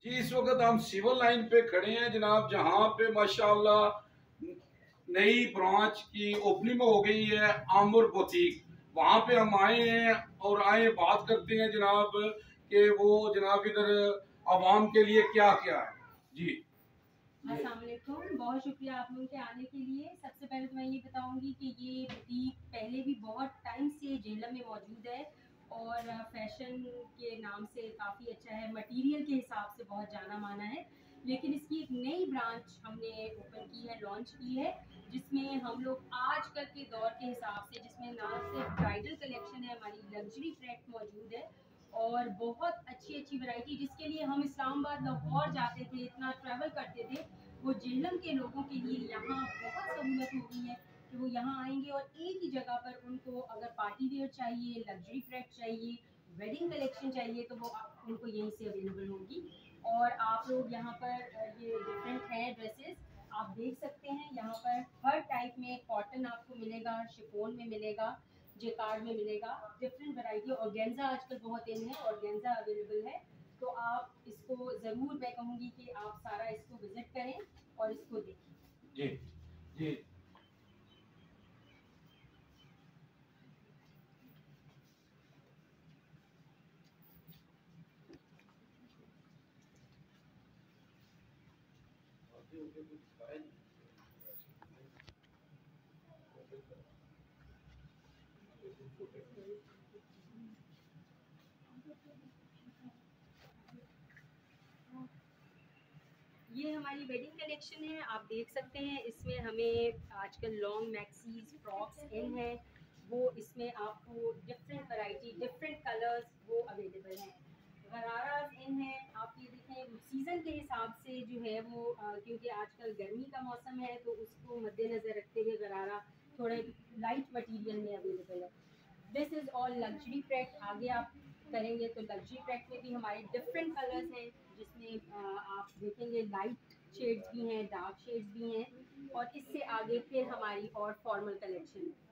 जी, इस वक्त हम सिविल लाइन पे खड़े हैं जनाब, जहाँ पे माशाल्लाह नई ब्रांच की ओपनिंग हो गई है आमुर बुटीक। वहाँ पे हम आए हैं और आए बात करते हैं जनाब कि वो जनाब इधर आवाम के लिए क्या क्या है। जी अस्सलाम वालेकुम, बहुत शुक्रिया आप लोगों के आने के लिए। सबसे पहले तो मैं ये बताऊंगी कि ये बुटीक पहले भी बहुत टाइम से जेलम में मौजूद है और फैशन के नाम से काफ़ी अच्छा है, मटेरियल के हिसाब से बहुत जाना माना है। लेकिन इसकी एक नई ब्रांच हमने ओपन की है, लॉन्च की है, जिसमें हम लोग आजकल के दौर के हिसाब से, जिसमें ना सिर्फ ब्राइडल कलेक्शन है, हमारी लग्जरी ट्रैक मौजूद है और बहुत अच्छी अच्छी वैरायटी, जिसके लिए हम इस्लामाबाद लाहौर जाते थे, इतना ट्रैवल करते थे, वो जेहलम के लोगों के लिए यहाँ बहुत सहूलत हो गई है कि वो यहाँ आएंगे और एक ही जगह पर उनको अगर पार्टी वेयर चाहिए, लग्जरी ट्रैक चाहिए, वेडिंग कलेक्शन चाहिए, तो वो उनको यहीं से अवेलेबल होगी। और आप लोग यहाँ पर ये डिफरेंट है ड्रेसेस आप देख सकते हैं। यहाँ पर हर टाइप में कॉटन आपको मिलेगा, शिफॉन में मिलेगा, जेकार्ड में मिलेगा, डिफरेंट वैरायटी। ऑर्गेन्जा आजकल बहुत इन है, ऑर्गेन्जा अवेलेबल है। तो आप इसको ज़रूर, मैं कहूँगी कि आप सारा इसको विजिट करें और इसको देखें। जी जी। ये हमारी वेडिंग कलेक्शन है, आप देख सकते हैं। इसमें हमें आजकल लॉन्ग मैक्सीज फ्रॉक्स इन है, वो इसमें आपको डिफरेंट वैरायटी, डिफरेंट कलर्स वो अवेलेबल हैं। गराराज इन है, आप ये देखें सीज़न के हिसाब से जो है वो क्योंकि आजकल गर्मी का मौसम है तो उसको मद्देनज़र रखते हुए गरारा थोड़े लाइट मटेरियल में अवेलेबल है। This is all luxury track. आगे आप करेंगे तो लग्जरी ट्रैक में भी हमारे डिफरेंट कलर्स हैं, जिसमें आप देखेंगे लाइट शेड्स भी हैं, डार्क शेड्स भी हैं, और इससे आगे फिर हमारी और फॉर्मल कलेक्शन है।